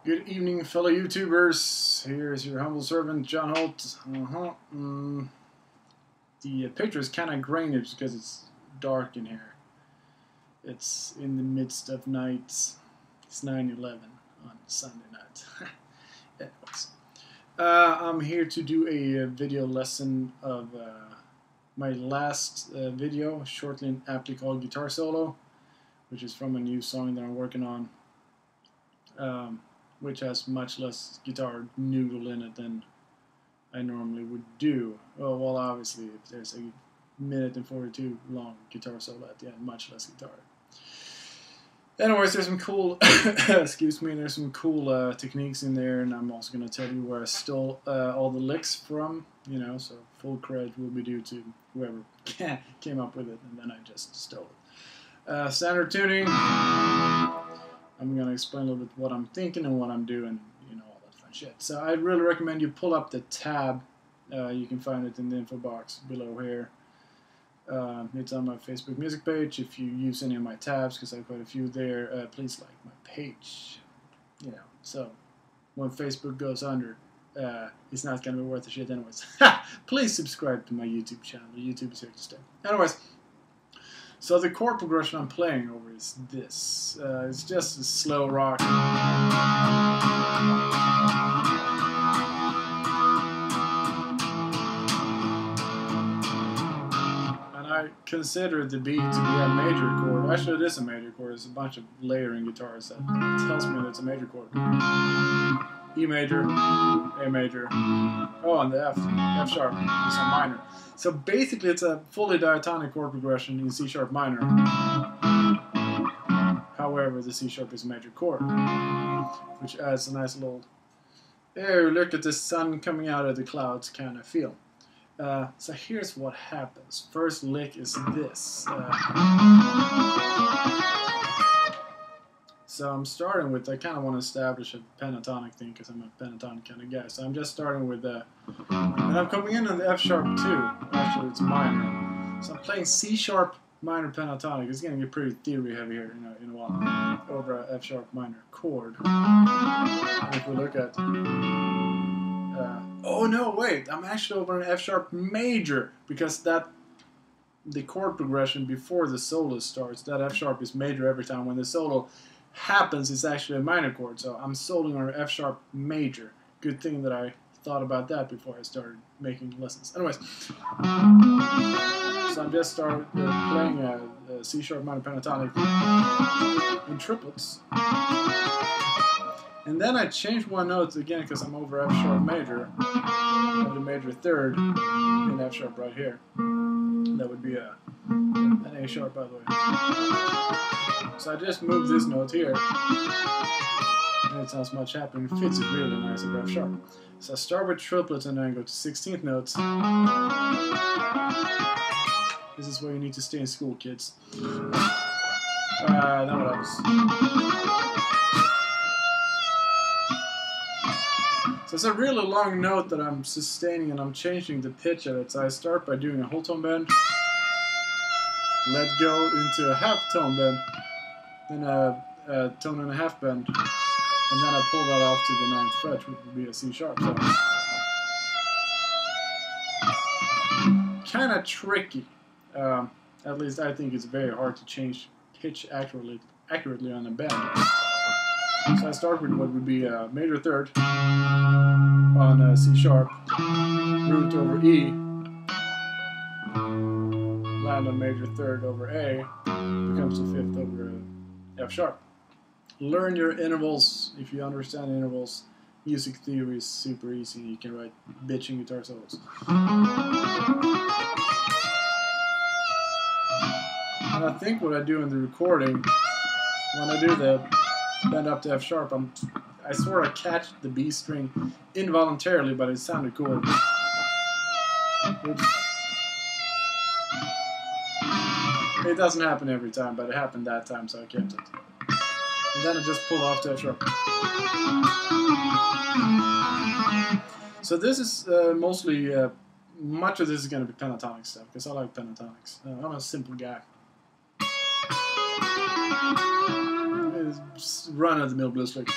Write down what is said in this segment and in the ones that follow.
Good evening, fellow YouTubers. Here's your humble servant, John Huldt. The picture is kind of grainy because it's dark in here. It's in the midst of night. It's 9/11 on Sunday night. Anyways, I'm here to do a video lesson of my last video, shortly and aptly called Guitar Solo, which is from a new song that I'm working on. Which has much less guitar noodle in it than I normally would do. Well, obviously, if there's a minute and 42 long guitar solo at the end, much less guitar. Anyways, there's some cool, excuse me, there's some cool techniques in there, and I'm also going to tell you where I stole all the licks from, you know, so full credit will be due to whoever came up with it, and then I just stole it. Standard tuning. I'm going to explain a little bit what I'm thinking and what I'm doing, you know, all that fun shit. So I really recommend you pull up the tab. You can find it in the info box below here. It's on my Facebook music page. If you use any of my tabs, because I have quite a few there, please like my page. You know, so when Facebook goes under, it's not going to be worth the shit anyways. Please subscribe to my YouTube channel. YouTube is here to stay. Anyways. So the chord progression I'm playing over is this. It's just a slow rock. And I consider the B to be a major chord. Actually, it is a major chord. It's a bunch of layering guitars that tells me that it's a major chord. E major, A major, oh, and the F sharp is a minor. So basically it's a fully diatonic chord progression in C sharp minor. However, the C sharp is a major chord, which adds a nice little, hey, look at the sun coming out of the clouds kind of feel. So here's what happens. First lick is this. So I'm starting with, I kind of want to establish a pentatonic thing because I'm a pentatonic kind of guy. So I'm just starting with, and I'm coming in on the F sharp too. Actually, it's minor. So I'm playing C sharp minor pentatonic. It's going to get pretty theory heavy here in a while. Over a F sharp minor chord. And if we look at, oh no, wait, I'm actually over an F sharp major because the chord progression before the solo starts, that F sharp is major every time. When the solo happens, it's actually a minor chord, so I'm soloing on an F sharp major. Good thing that I thought about that before I started making lessons. Anyways, so I'm just started playing a C sharp minor pentatonic in triplets, and then I changed one note again because I'm over F sharp major, and the major third in F sharp right here. That would be an A sharp, by the way. So I just moved this note here, and it sounds much happier. It fits it really nice at F sharp. So I start with triplets and then go to 16th notes. This is where you need to stay in school, kids. Then what else? So it's a really long note that I'm sustaining, and I'm changing the pitch of it. So I start by doing a whole tone bend, let go into a half tone bend, then a tone and a half bend, and then I pull that off to the 9th fret, which would be a C sharp. So kind of tricky. At least I think it's very hard to change pitch accurately on a bend. So I start with what would be a major third on C sharp, root over E, land on major third over A, becomes the 5th over F sharp. Learn your intervals. If you understand intervals, music theory is super easy. You can write bitching guitar solos. And I think what I do in the recording, when I do the bend up to F sharp, I sort of catch the B string involuntarily, but it sounded cool. Oops. It doesn't happen every time, but it happened that time, so I kept it. And then I just pull off to F sharp. So this is mostly, much of this is going to be pentatonic stuff, because I like pentatonics. I'm a simple guy. Run-of-the-mill blues lick.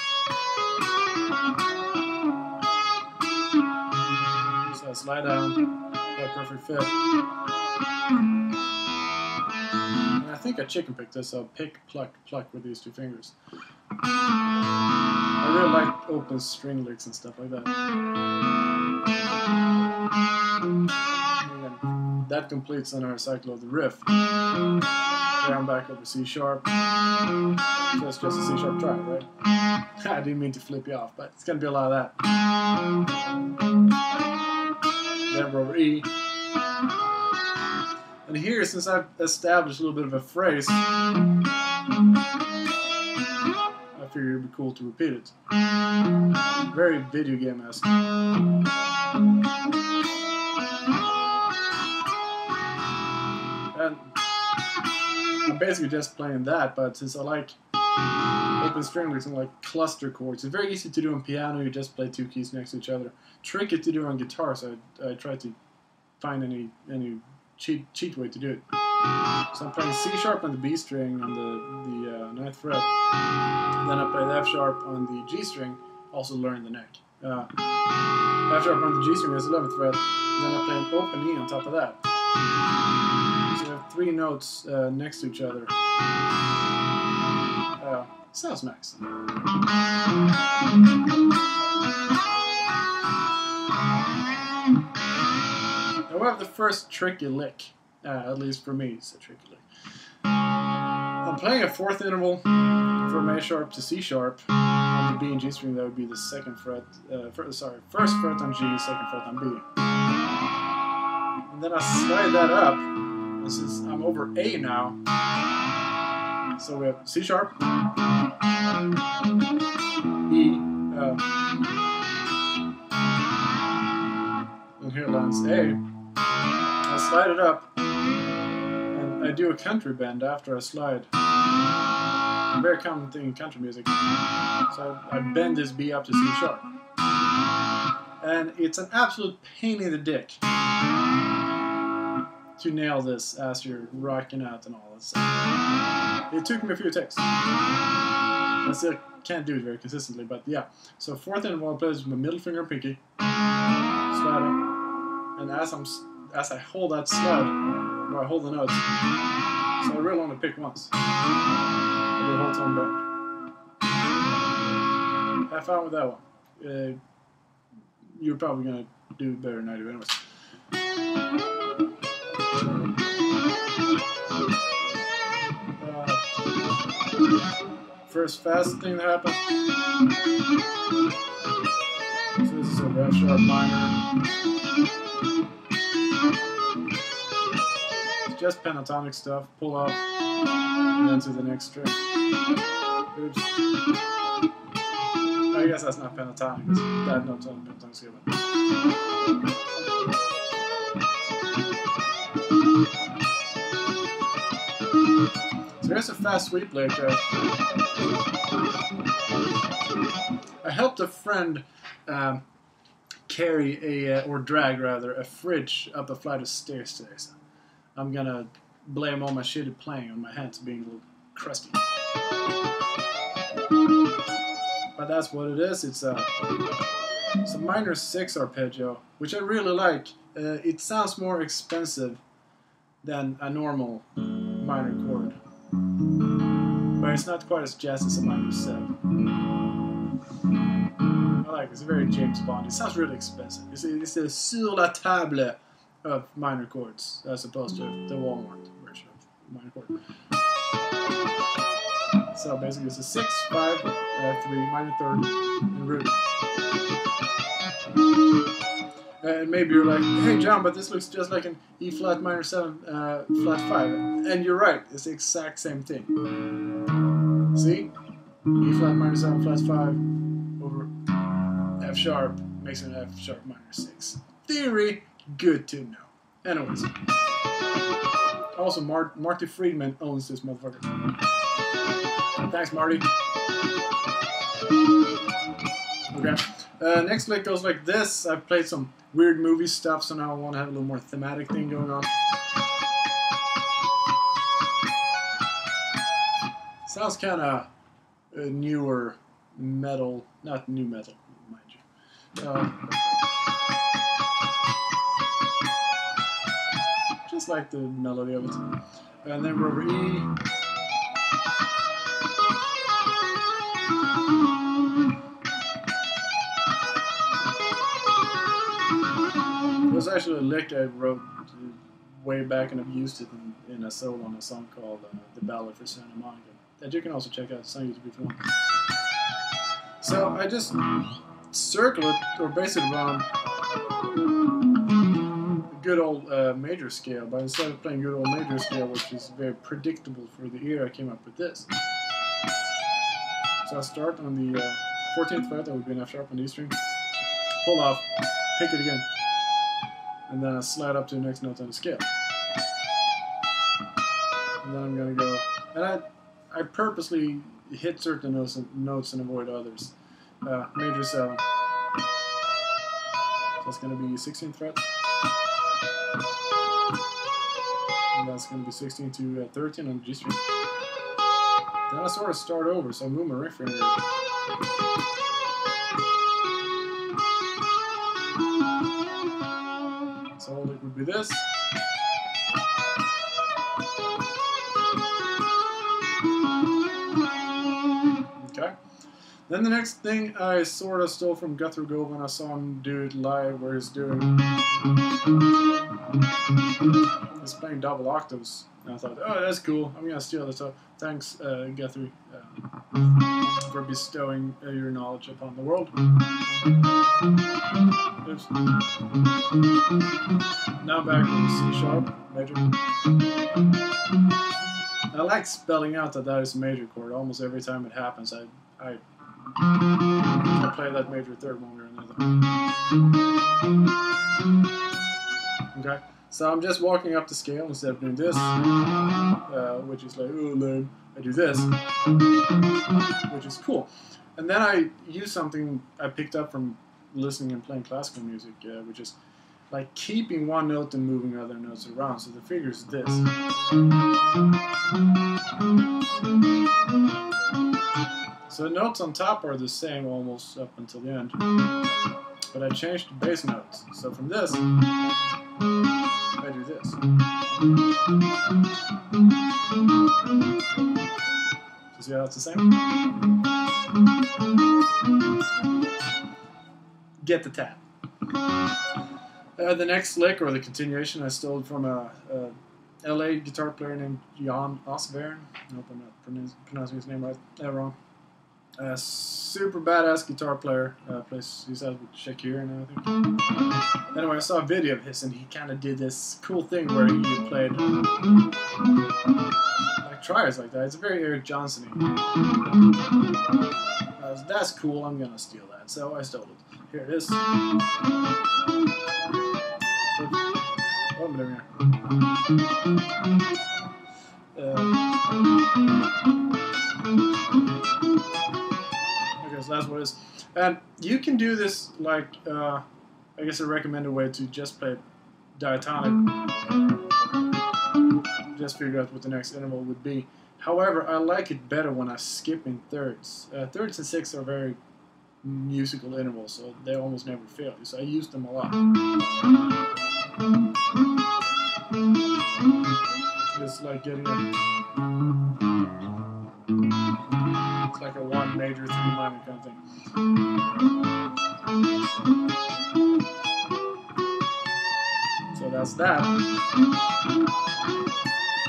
So I slide down, that perfect fit. And I think I chicken picked this, so pick, pluck, pluck with these two fingers. I really like open string licks and stuff like that. And that completes another cycle of the riff. Down, back over C sharp. So it's just a C sharp tri, right? I didn't mean to flip you off, but it's gonna be a lot of that. Then we're over E. And here, since I've established a little bit of a phrase, I figured it'd be cool to repeat it. Very video game-esque. And I'm basically just playing that, but since I like open string licks and like cluster chords, it's very easy to do on piano. You just play two keys next to each other. Tricky to do on guitar, so I try to find any cheat way to do it. So I'm playing C sharp on the B string on the 9th fret. Then I play the F sharp on the G string, also learn the neck. F sharp on the G string is 11th fret. Then I play an open E on top of that. So we have 3 notes next to each other. Sounds nice. Now we have the first tricky lick. At least for me, it's a tricky lick. I'm playing a 4th interval from A sharp to C sharp. On the B and G string, that would be the 2nd fret. First fret on G, 2nd fret on B. And then I slide that up. And since I'm over A now, so we have C sharp, E, and here lands A. I slide it up, and I do a country bend after I slide. A very common thing in country music. So I bend this B up to C sharp. And it's an absolute pain in the dick to nail this as you're rocking out and all this stuff. It took me a few takes. I still can't do it very consistently, but yeah. So 4th interval, I play this with my middle finger and pinky, sliding, and as I hold that slide, or I hold the notes, so I really only pick once. I do a whole tone bend. Have fun with that one. You're probably gonna do better than I do, anyways. First fast thing that happens. So this is a F sharp minor. It's just pentatonic stuff. Pull up and then to the next string. Oops. I guess that's not pentatonic because that note's on pentatonic scale. So here's a fast sweep lick. I helped a friend carry or drag rather, a fridge up a flight of stairs today. So I'm gonna blame all my shitty playing on my hands being a little crusty. But that's what it is. It's a minor 6 arpeggio, which I really like. It sounds more expensive than a normal minor chord. But it's not quite as jazzy as a minor 7. I like it. It's very James Bond. It sounds really expensive. It's a sur la table of minor chords as opposed to the Walmart version of minor chord. So basically it's a 6, 5, 3, minor 3rd, and root. And maybe you're like, hey John, but this looks just like an E flat minor 7 flat 5. And you're right, it's the exact same thing. See? E flat minor 7 flat 5 over F sharp makes it an F sharp minor 6. Theory, good to know. Anyways. Also, Marty Friedman owns this motherfucker. Thanks, Marty. Okay. Next lick goes like this. I've played some weird movie stuff, so now I want to have a little more thematic thing going on. Sounds kind of newer metal, not new metal, mind you. Just like the melody of it. And then we're over E. It was actually a lick I wrote way back, and I've used it in a solo on a song called The Ballad for Santa Monica, that you can also check out. It's on YouTube if you want. So I just circle it, or base it around a good old major scale, but instead of playing good old major scale, which is very predictable for the ear, I came up with this. So I start on the 14th fret, that would be an F sharp on the E string, pull off, pick it again, and then I slide up to the next note on the scale. And then I'm going to go, and I purposely hit certain notes and avoid others. Major 7. So that's going to be 16th fret. And that's going to be 16 to 13 on the G string. Then I sort of start over, so I move my ring finger. So it would be this. Okay. Then the next thing I sort of stole from Guthrie Govan. I saw him do it live, where he's playing double octaves. And I thought, oh, that's cool. I'm gonna steal this up. Thanks, Guthrie, for bestowing your knowledge upon the world. Oops. Now back to C sharp, major. I like spelling out that is a major chord. Almost every time it happens, I play that major third one or another. Okay, so I'm just walking up the scale instead of doing this, which is like, oh, lame. I do this, which is cool. And then I use something I picked up from listening and playing classical music, which is like keeping one note and moving other notes around. So the figure is this. So the notes on top are the same almost up until the end. But I changed the bass notes. So from this, I do this. So see how that's the same? Get the tap. The next lick, or the continuation, I stole from a LA guitar player named Jan Osvern. I hope I'm not pronouncing his name right. Wrong. Super badass guitar player. He's out with Shakira now, I think. Anyway, I saw a video of his, and he kind of did this cool thing where he played like trios like that. It's very Eric Johnson-y. That's cool. I'm gonna steal that. So I stole it. Here it is. What am I doing here? Okay, so that's what it is. And you can do this like, I guess a recommended way to just play diatonic. Just figure out what the next interval would be. However, I like it better when I skip in thirds. Thirds and sixths are very musical intervals, so they almost never fail. So I use them a lot. It's like getting a... It's like a 1 major, 3 minor kind of thing. So that's that.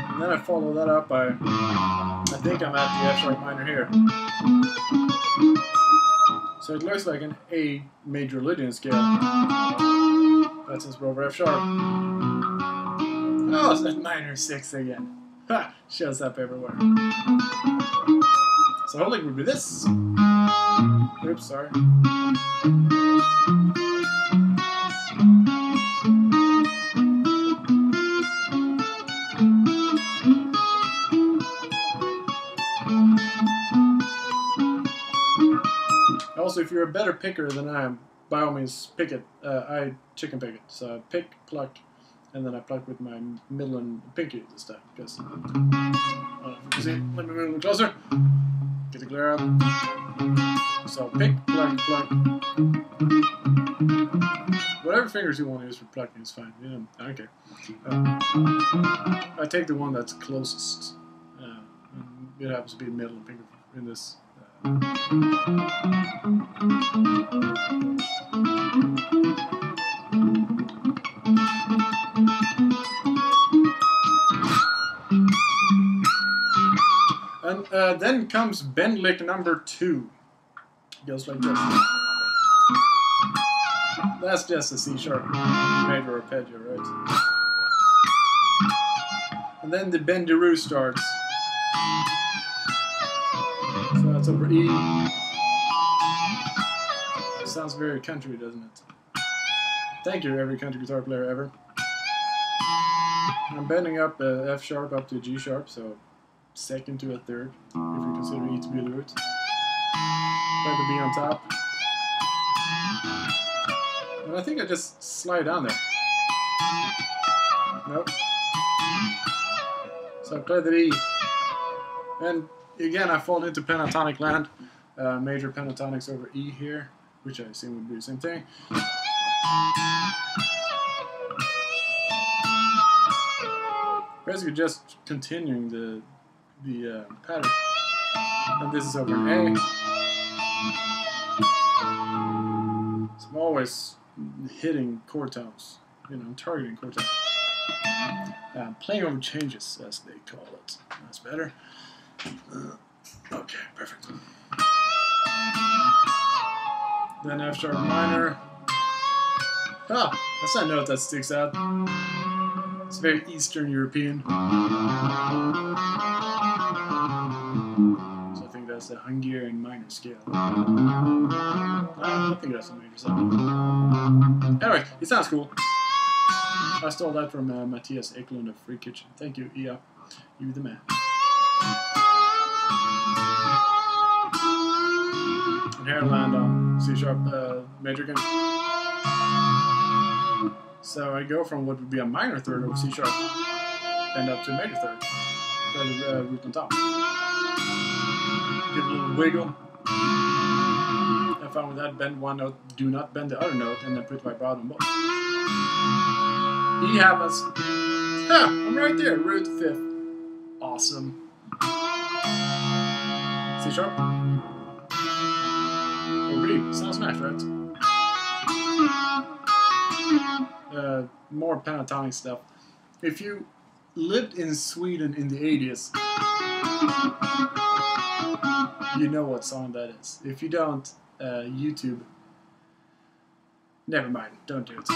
And then I follow that up by... I think I'm at the F sharp minor here. So it looks like an A major Lydian scale. That's since we're over F sharp. Oh, it's that minor 6 again. Ha! Shows up everywhere. So Huldt would be this. Oops, sorry. Also, if you're a better picker than I am, by all means, pick it. I chicken pick it. So I pick, pluck, and then I pluck with my middle and pinky this time. Because, you see, let me move a little closer. Get the glare out. So pick, pluck, pluck. Whatever fingers you want to use for plucking is fine. Yeah, I don't care. I take the one that's closest. It happens to be the middle finger in this. And then comes bend lick number 2. Goes like this. That's just a C sharp major arpeggio, right? And then the bendaroo starts. So that's over E. Sounds very country, doesn't it? Thank you, every country guitar player ever. I'm bending up F sharp up to G sharp, so second to a third, if you consider E to be the root. Play the B on top. And I think I just slide down there. Nope. So I play the E. And again, I fall into pentatonic land. Major pentatonics over E here, which I assume would be the same thing. Basically just continuing the pattern. And this is over an A. So I'm always hitting chord tones. You know, I'm targeting chord tones. Playing over changes, as they call it. That's better. Okay, perfect. Then F sharp minor. Ah, that's a note that sticks out. It's very Eastern European. So I think that's the Hungarian minor scale. I think that's a major sound. Anyway, it sounds cool. I stole that from Matthias Eklund of Free Kitchen. Thank you, Ia. You the man. And here I land on C sharp major again. So I go from what would be a minor third of C sharp and up to a major third. Play the root on top. Give it a little wiggle. I found with that, bend one note, do not bend the other note, and then put my bow on both. E happens. Ah, I'm right there, root 5th. Awesome. C sharp. Over E. Sounds nice, right? More pentatonic stuff. If you lived in Sweden in the 80s, you know what song that is. If you don't, YouTube. Never mind. Don't do it.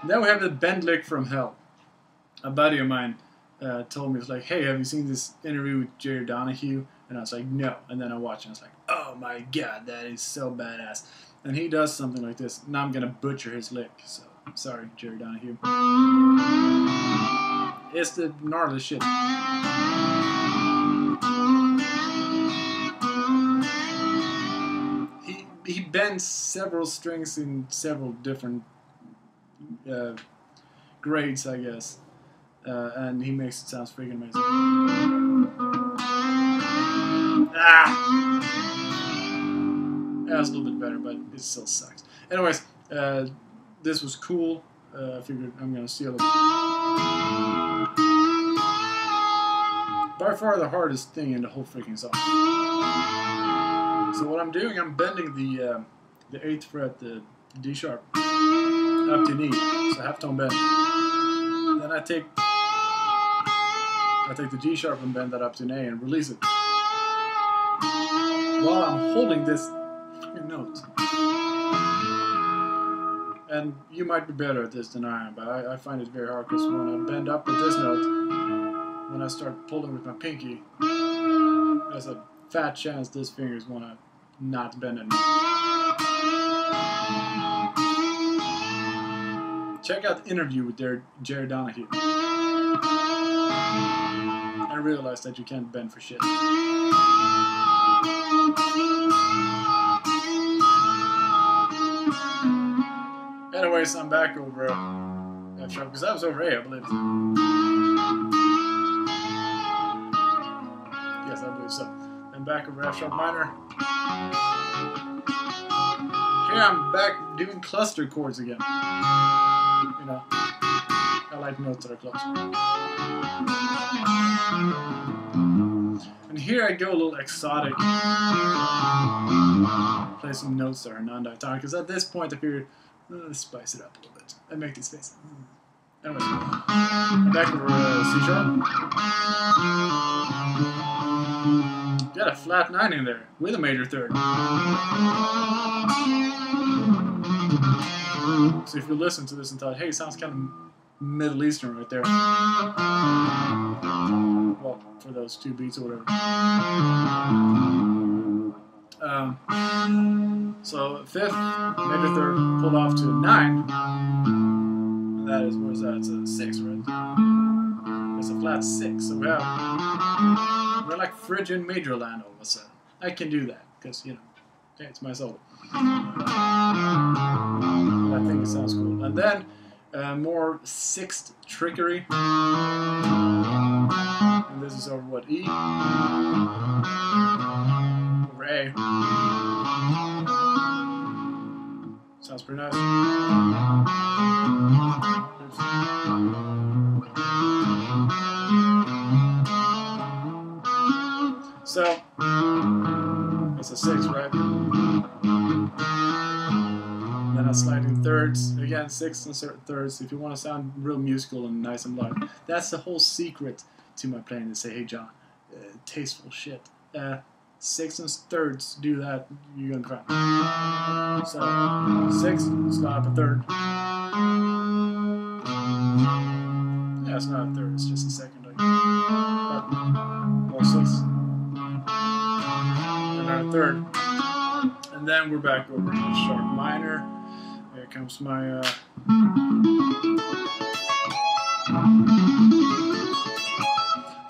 Then we have the bend lick from hell. A buddy of mine told me, it's like, hey, have you seen this interview with Jerry Donahue? And I was like, no. And then I watched and I was like, oh my god, that is so badass. And he does something like this. Now I'm gonna butcher his lick. So sorry, Jerry Donahue. It's the gnarly shit. He bends several strings in several different grades, I guess. And he makes it sound freaking amazing. Ah! That's a little bit better, but it still sucks. Anyways, this was cool. I figured I'm gonna steal it. By far the hardest thing in the whole freaking song. So what I'm doing, I'm bending the 8th fret, the D sharp, up to an E. So half tone bend. Then I take the G sharp and bend that up to an A and release it. While I'm holding this note. And you might be better at this than I am, but I find it very hard because when I bend up with this note, when I start pulling with my pinky, there's a fat chance this finger's gonna not bend anymore. Check out the interview with Jerry Donahue. I realized that you can't bend for shit. Anyways, I'm back over F sharp because I was over A, I believe. slowly. So then back over F sharp minor. Here I'm back doing cluster chords again. You know, I like notes that are close. And here I go a little exotic. Play some notes that are non-diatonic, because at this point I figured, let's spice it up a little bit and make this face. Anyways, back over C sharp. Got a flat 9 in there with a major third. So if you listen to this and thought, hey, it sounds kind of Middle Eastern right there. Well, for those 2 beats or whatever. So 5th, major third, pulled off to a 9. And that is, what is that? It's a 6, right? It's a flat 6. So we're like Phrygian major land all of a sudden. I can do that, because, you know, okay, it's my solo. I think it sounds cool. And then more 6th trickery. And this is over what? E? Over A. Sounds pretty nice. Oops. So, that's a 6, right? Then I slide in thirds. Again, 6th and thirds. If you want to sound real musical and nice and loud. That's the whole secret to my playing. To say, hey John, tasteful shit. 6th and thirds, do that, you're gonna cry. So, 6th, slide up a third. Yeah, it's not a third, it's just a second. Like, or 6th. And then a third. And then we're back over to sharp minor. Here comes my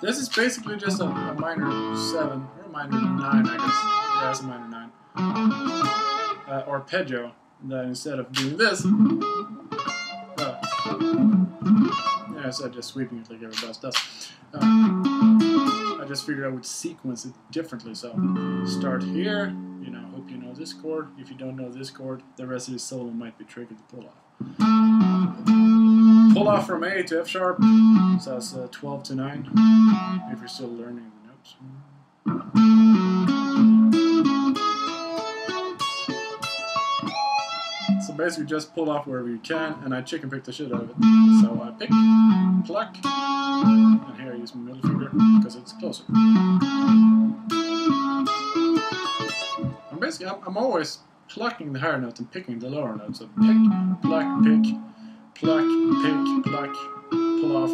this is basically just a minor 7 or a minor 9, I guess. Yeah, it's a minor 9. Arpeggio. That instead of doing this, yeah, instead of just sweeping it like everybody else does. I just figured I would sequence it differently. So start here. You know, hope you know this chord. If you don't know this chord, the rest of the solo might be tricky to pull off. Pull off from A to F sharp, so that's 12 to 9, if you're still learning the notes. So basically just pull off wherever you can, and I chicken pick the shit out of it. So I pick, pluck, and here I use my middle finger, because it's closer. And basically I'm always plucking the higher notes and picking the lower notes. So pick, pluck, pick, pluck, pick, pluck, pull off,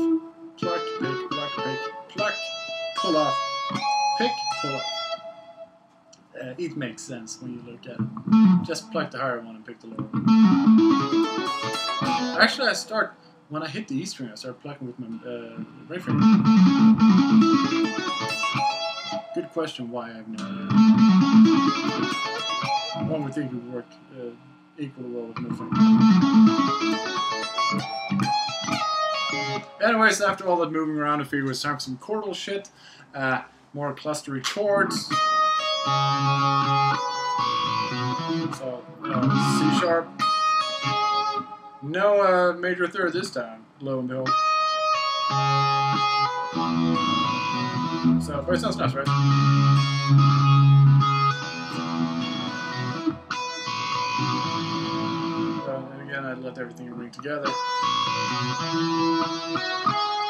pluck, pick, pluck, pick, pluck, pull off, pick, pull off. It makes sense when you look at it. Just pluck the higher one and pick the lower one. Actually, I start, when I hit the E string, I start plucking with my ring finger. Good question, why I have no idea. One would think it would work equally well with middle finger. Anyways, after all that moving around, I figured it was time for some chordal shit. More clustery chords. So, C sharp. No major third this time, lo and behold. So, but it sounds nice, right? And again, I let everything ring together.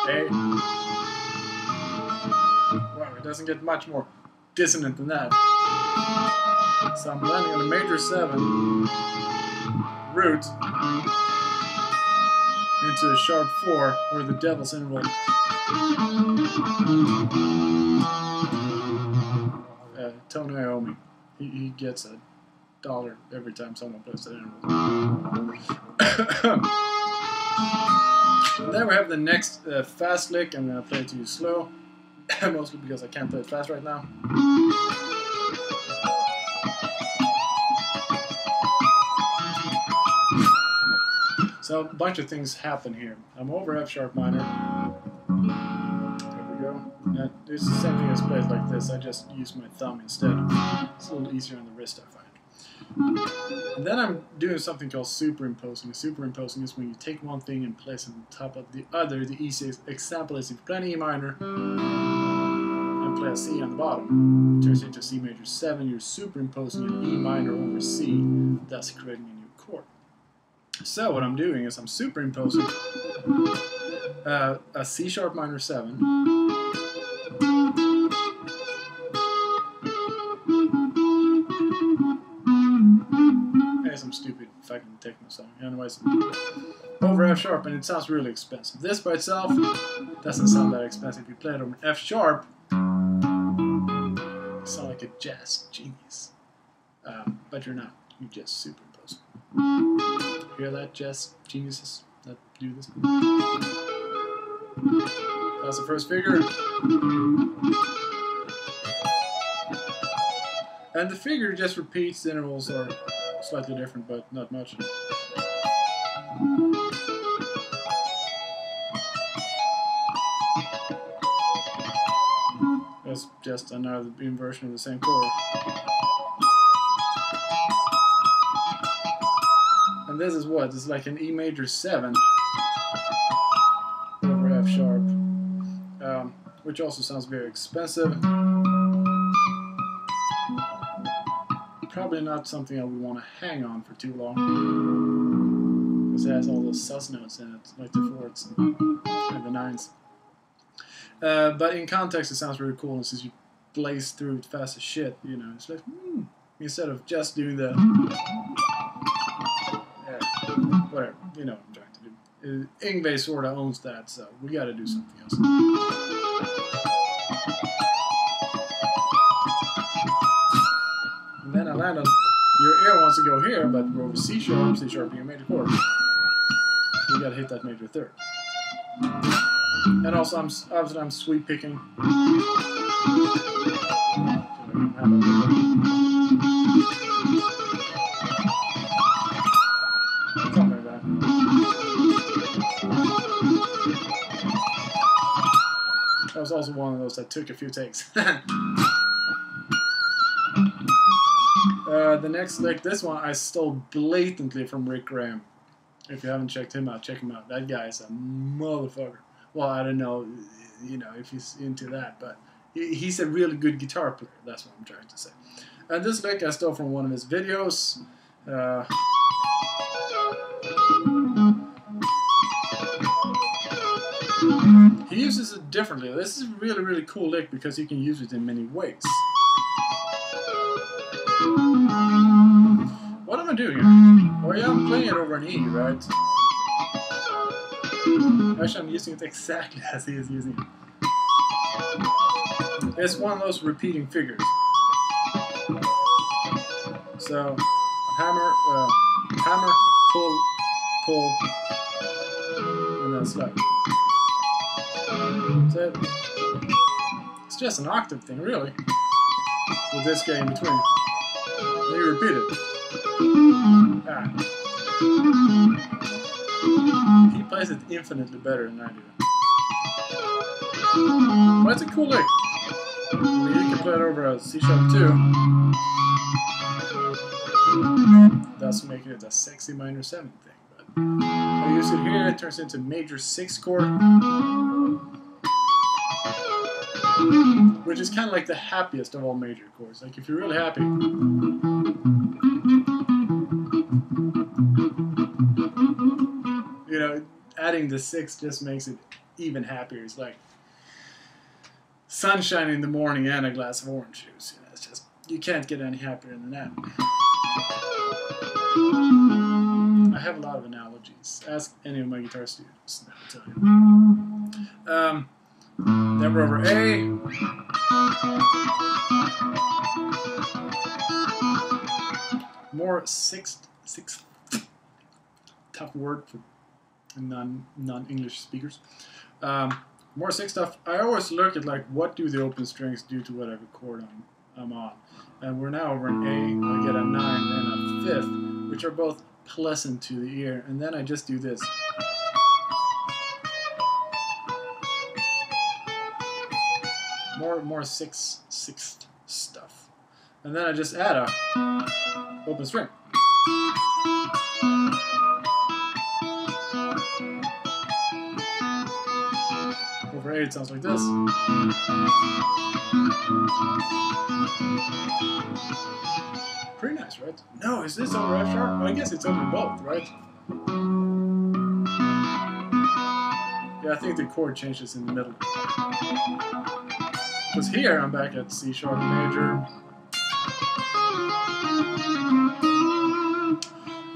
A. Wow, it doesn't get much more dissonant than that. So I'm landing on a major 7 root into a sharp 4, or the devil's interval. Tony Iommi, he gets $1 every time someone plays that interval. And then we have the next fast lick. I'm going to play it to you slow, mostly because I can't play it fast right now. So a bunch of things happen here. I'm over F sharp minor. There we go. it's the same thing as play it like this. I just use my thumb instead. It's a little easier on the wrist, I find. And then I'm doing something called superimposing. Superimposing is when you take one thing and place it on top of the other. The easiest example is if you play an E minor and play a C on the bottom, it turns into C major 7. You're superimposing an E minor over C, thus creating a new chord. So what I'm doing is I'm superimposing a C sharp minor 7, some stupid fucking techno song. Anyways, over F sharp, and it sounds really expensive. This by itself doesn't sound that expensive. If you play it over F sharp, you sound like a jazz genius. But you're not. You just superimpose. Hear that, jazz geniuses that do this? That's the first figure. And the figure just repeats. The intervals are slightly different, but not much. That's just another inversion of the same chord. And this is what? This is like an E major 7 over F sharp, which also sounds very expensive. Probably not something I would want to hang on for too long, because it has all those sus notes in it, like the 4ths and the 9s. But in context, it sounds really cool, and since you blaze through it fast as shit, you know, it's like, instead of just doing the, whatever, you know what I'm trying to do. Yngwie sort of owns that, so we got to do something else. Then I land on, your ear wants to go here, but we're over C sharp being a major chord. You gotta hit that major 3rd. And also, obviously I'm sweep picking. Something like that. That was also one of those that took a few takes. The next lick, this one I stole blatantly from Rick Graham. If you haven't checked him out, check him out. That guy is a motherfucker. Well, I don't know, you know, if he's into that, but he's a really good guitar player. That's what I'm trying to say. And this lick I stole from one of his videos. He uses it differently. This is a really, really cool lick because you can use it in many ways. What am I doing here? Oh yeah, I'm playing it over an E, right? Actually, I'm using it exactly as he is using it. It's one of those repeating figures. So, hammer, pull, and then slap. So it's just an octave thing, really, with this guy in between. Then you repeat it. He plays it infinitely better than I do. But it's a cool lick. I mean, you can play it over a C sharp 2. Thus making it a sexy minor 7 thing. But I use it here, it turns into major 6 chord. Which is kind of like the happiest of all major chords. Like if you're really happy, you know, adding the 6 just makes it even happier. It's like sunshine in the morning and a glass of orange juice. You know, it's just, you can't get any happier than that. I have a lot of analogies. Ask any of my guitar students, and they'll tell you. Then we're over A. More sixth, tough word for non-English speakers. More 6 stuff. I always look at like what do the open strings do to whatever chord I'm on. And we're now over an A. I get a 9 and a 5th, which are both pleasant to the ear. And then I just do this. more sixth stuff, and then I just add a open string. Over 8 sounds like this. Pretty nice, right? No, is this over F sharp? Well, I guess it's over both, right? Yeah, I think the chord changes in the middle. Because here I'm back at C sharp major.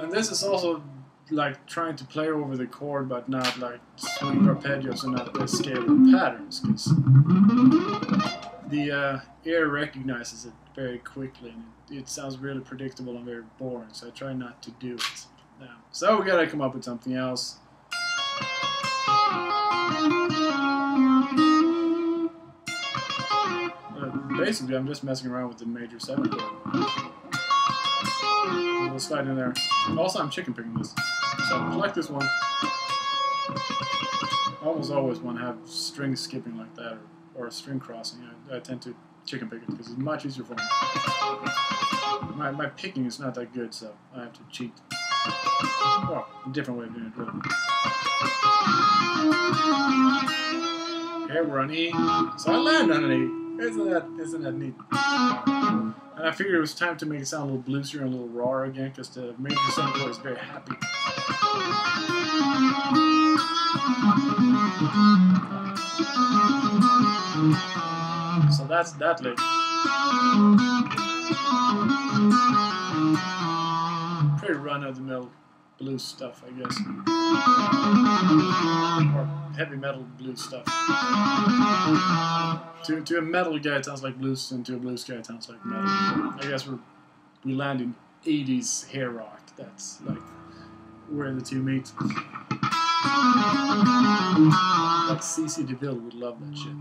And this is also like trying to play over the chord, but not like sweep arpeggios and not the scalar patterns, because the ear recognizes it very quickly, and it sounds really predictable and very boring, so I try not to do it now. So we gotta come up with something else. Basically, I'm just messing around with the major 7 chord. We'll slide in there. Also, I'm chicken picking this. So I like this one. I almost always want to have string skipping like that, or string crossing. I tend to chicken pick it because it's much easier for me. My picking is not that good, so I have to cheat. Well, a different way of doing it, really. Here we're on E, so I land on an E. Isn't that neat? And I figured it was time to make it sound a little bluesier and a little rawer again, because the major 7 chord is very happy. So that's that lick. Pretty run-of-the-mill blues stuff, I guess. Or heavy metal blues stuff. To a metal guy it sounds like blues, and to a blues guy it sounds like metal. I guess we land in 80s hair rock. That's like where the two meet. Like CC DeVille would love that shit.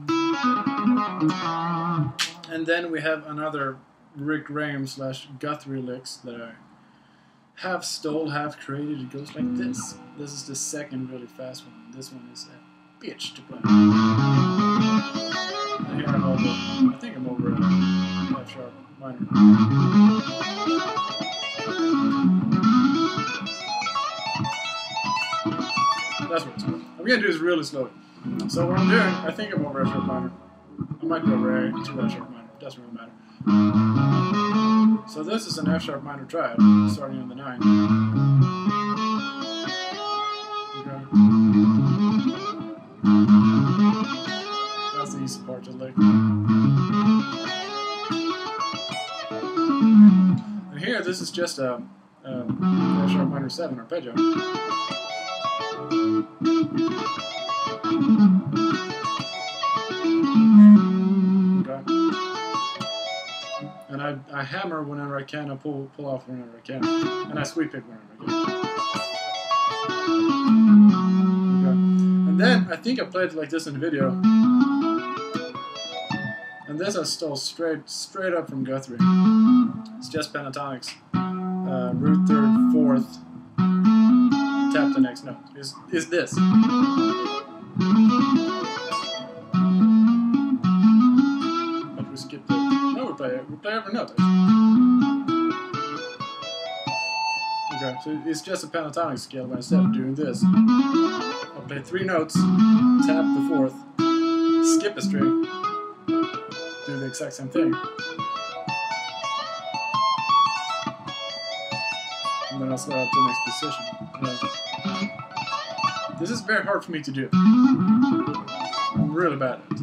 And then we have another Rick Graham / Guthrie licks that I half stole, half created. It goes like this. This is the second really fast one. This one is a bitch to play. And here I'm over, I think I'm over F sharp minor. That's what it's going. I'm going to do this really slowly. So what I'm doing, I think I'm over F sharp minor. I might go over A to F sharp minor. It doesn't really matter. So this is an F sharp minor triad, starting on the 9. Okay. That's the easy part to lick. And here, this is just a F sharp minor 7 arpeggio. And I hammer whenever I can, I pull off whenever I can, and I sweep pick whenever I can. Okay. And then I think I played it like this in the video, and this I stole straight up from Guthrie. It's just pentatonics, root 3rd, 4th, tap the next note. Is this? But we skipped it. No, we play every note. Okay, so it's just a pentatonic scale, but instead of doing this, I'll play 3 notes, tap the 4th, skip a string, do the exact same thing, and then I'll slide up to the next position. This is very hard for me to do. I'm really bad at it.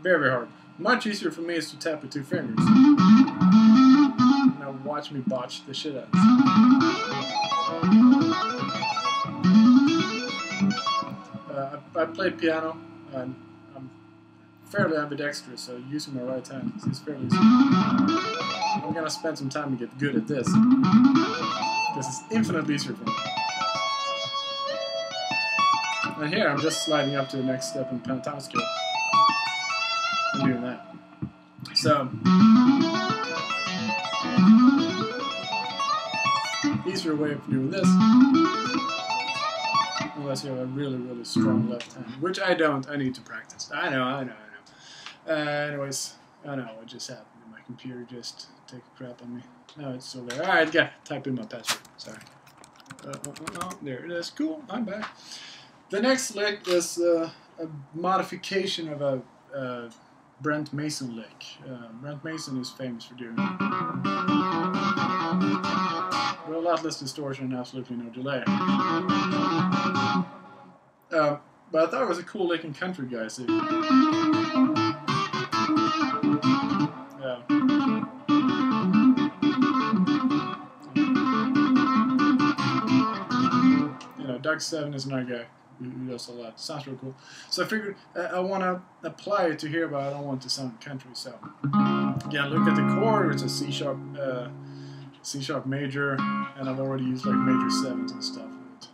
Very, very hard. Much easier for me is to tap with 2 fingers. Now watch me botch the shit out of this. I play piano, and I'm fairly ambidextrous, so using my right hand is fairly easy. I'm gonna spend some time to get good at this. This is infinitely easier for me. And here I'm just sliding up to the next step in pentatonic scale. I'm doing that. So, easier way of doing this unless you have a really, really strong left hand, which I don't. I need to practice. I know. Anyways, I know what just happened. My computer just take a crap on me. No, it's still there. Alright, gotta type in my password. Sorry. There it is. Cool, I'm back. The next lick is a modification of a Brent Mason lick. Brent Mason is famous for doing it. With a lot less distortion and absolutely no delay. But I thought it was a cool lick in country, guys. Doug 7 is another guy who does a lot. Sounds real cool. So I figured I want to apply it to here, but I don't want it to sound country. So again, look at the chord. It's a C sharp major, and I've already used like major 7s and stuff with it.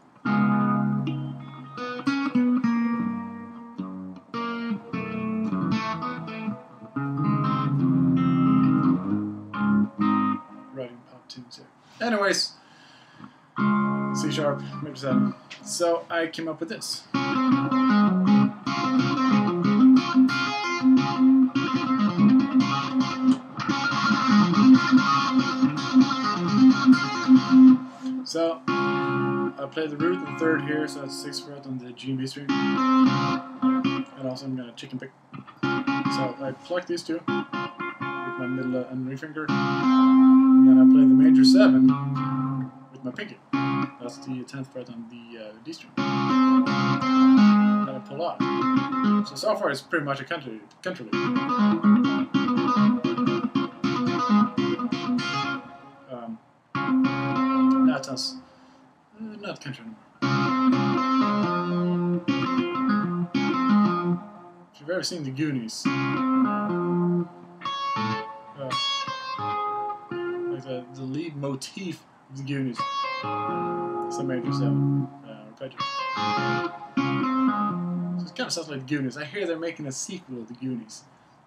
Writing pop tunes here. Anyways. C sharp, major 7. So I came up with this. So I play the root and third here, so that's 6th fret on the G and B string. And also I'm gonna chicken pick. So I pluck these two with my middle and ring finger, and then I play the major 7 with my pinky. That's the 10th fret on the D string. Then I pull out. So far it's pretty much a country lick. That sounds not country anymore. If you've ever seen the Goonies, like the lead motif of the Goonies. It's a major 7 arpeggio. So it kind of sounds like the Goonies. I hear they're making a sequel of the Goonies.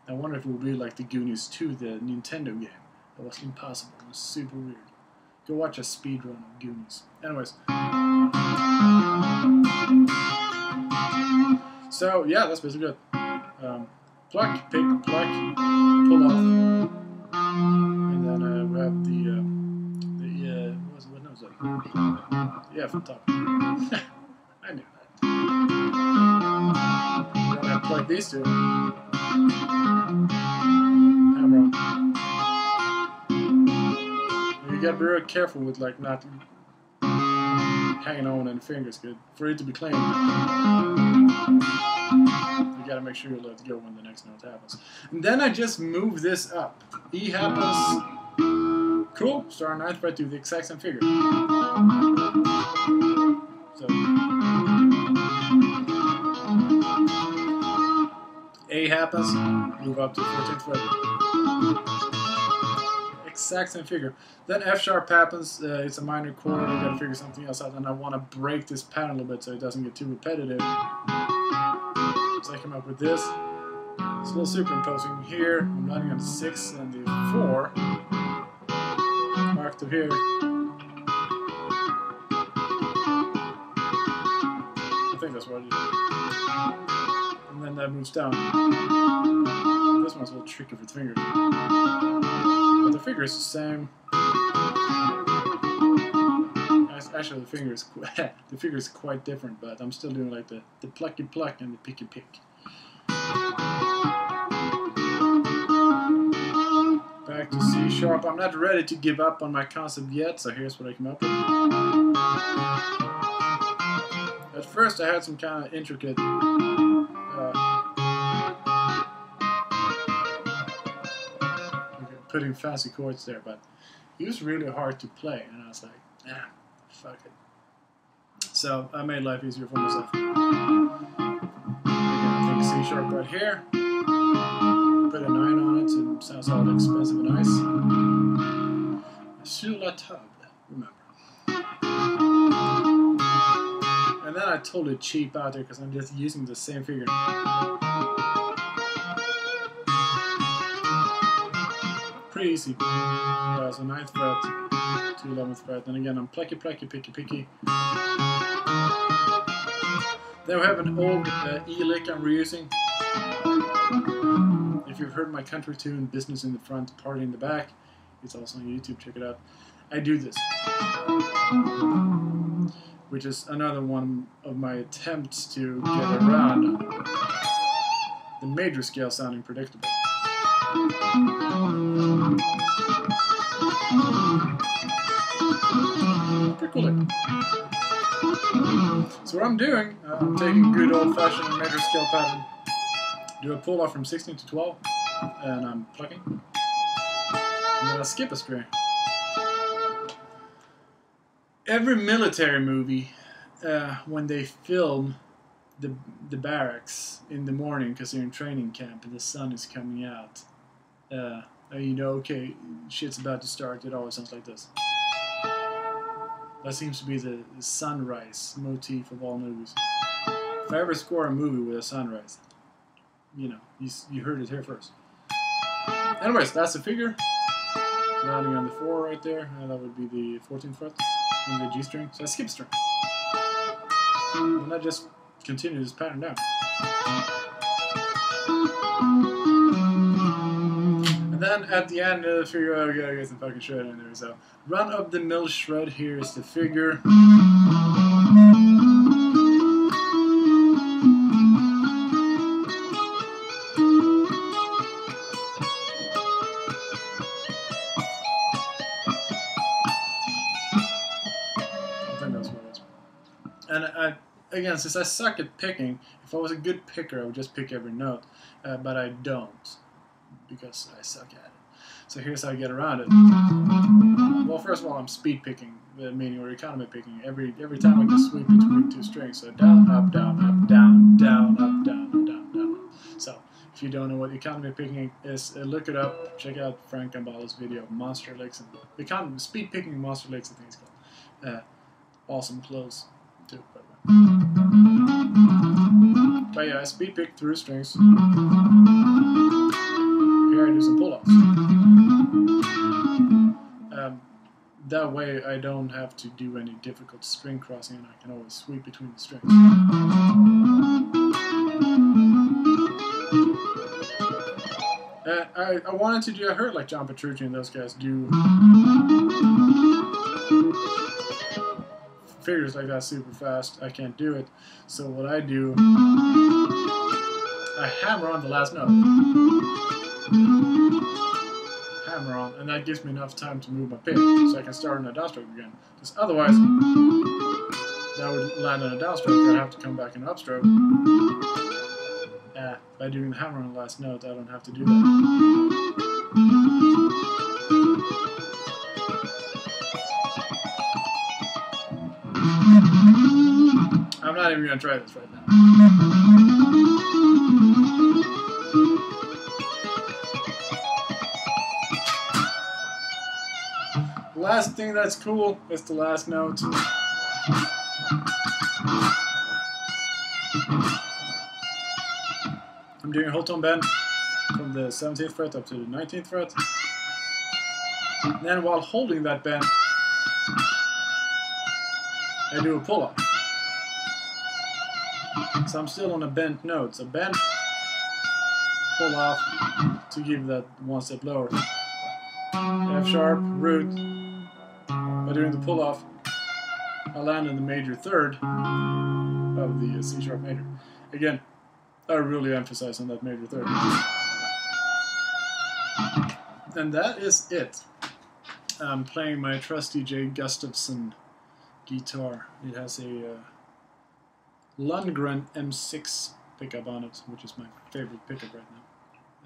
I wonder if it will be like the Goonies 2, the Nintendo game. That was impossible. It was super weird. Go watch a speedrun of Goonies. Anyways. So yeah, that's basically it. Pluck, pick, pluck, pull off, and then we have the what note was that? Yeah, from top. I knew that. Then I plug these two. Hammer on. You gotta be real careful with like not hanging on any fingers, good for it to be clean. You gotta make sure you let it go when the next note happens. And then I just move this up. E happens. Cool. Start 9th fret, do the exact same figure. So A happens. Move up to 14th fret. Exact same figure. Then F sharp happens. It's a minor chord. I gotta figure something else out, and I want to break this pattern a little bit so it doesn't get too repetitive. So I came up with this. It's a little superimposing here. I'm running on the 6 and the 4. Marked up here. I think that's what it is. And then that moves down. This one's a little tricky with fingers. But the figure is the same. Actually, the figure is quite different, but I'm still doing like the plucky pluck and the picky pick. Back to C sharp. I'm not ready to give up on my concept yet, so here's what I came up with. At first, I had some kind of intricate putting fancy chords there, but it was really hard to play, and I was like, fuck it. So I made life easier for myself. Take a C sharp right here, put a 9 on it, so it sounds all expensive and nice. Sur la table, remember. And then I totally cheap out there because I'm just using the same figure. Pretty easy. So 9th fret to 11th fret. And again, I'm plucky, plucky, picky, picky. Then we have an old E-lick I'm reusing. If you've heard my country tune, Business in the Front, Party in the Back, it's also on YouTube, check it out. I do this, which is another one of my attempts to get around the major scale sounding predictable. Pretty cool. So what I'm doing, I'm taking good old-fashioned major scale pattern, do a pull-off from 16 to 12, and I'm plucking, and then I skip a string. Every military movie, when they film the barracks in the morning because they're in training camp and the sun is coming out, you know, okay, shit's about to start, it always sounds like this. That seems to be the sunrise motif of all movies. If I ever score a movie with a sunrise, you know, you heard it here first. Anyways, that's the figure. Landing on the 4 right there, and that would be the 14th fret on the G string. So I skip a string. And I just continue this pattern down. And then at the end of the figure, oh, I gotta get some fucking shred in there. So run up the mill shred here is the figure. And again, since I suck at picking, if I was a good picker, I would just pick every note. But I don't, because I suck at it. So here's how I get around it. Well, first of all, I'm speed picking, meaning or economy picking. Every time I can sweep between two strings. So down, up, down, up, down, down, up, down, down, down. So if you don't know what economy picking is, look it up. Check out Frank Gambala's video, Monster Licks. Economy speed picking Monster Licks, I think it's called. Awesome close. Too, by the way. But yeah, I speed pick through strings. Here I do some pull-offs. That way I don't have to do any difficult string crossing, and I can always sweep between the strings. I wanted to do, I heard like John Petrucci and those guys do figures like that super fast. I can't do it. So what I do, I hammer on the last note. Hammer on, and that gives me enough time to move my pick so I can start on a downstroke again. Because otherwise, that would land on a downstroke, I'd have to come back in an upstroke. By doing the hammer on the last note, I don't have to do that. I'm not even going to try this right now. The last thing that's cool is the last note. I'm doing a whole tone bend from the 17th fret up to the 19th fret. And then while holding that bend, I do a pull-off. So I'm still on a bent note. So bend, pull off to give that one step lower. F sharp, root. By doing the pull off, I land in the major third of the C sharp major. Again, I really emphasize on that major third. And that is it. I'm playing my trusty J. Gustafson guitar. It has a Lundgren M6 pickup on it, which is my favorite pickup right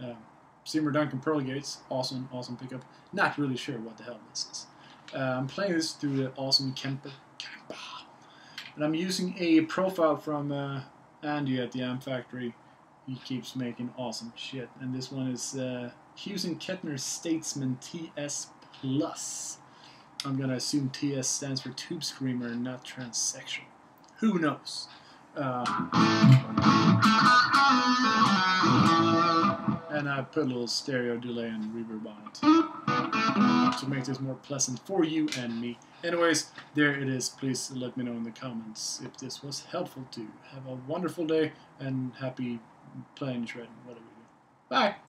now. Seymour Duncan Pearl Gates, awesome pickup. Not really sure what the hell this is. I'm playing this through the awesome Kemper. And I'm using a profile from Andy at the Amp Factory. He keeps making awesome shit. And this one is Hughes & Kettner Statesman TS Plus. I'm going to assume TS stands for Tube Screamer, not Transsexual. Who knows? And I put a little stereo delay and reverb on it. to make this more pleasant for you and me. Anyways, there it is. Please let me know in the comments if this was helpful to you. Have a wonderful day and happy playing, shredding, whatever you do. Bye!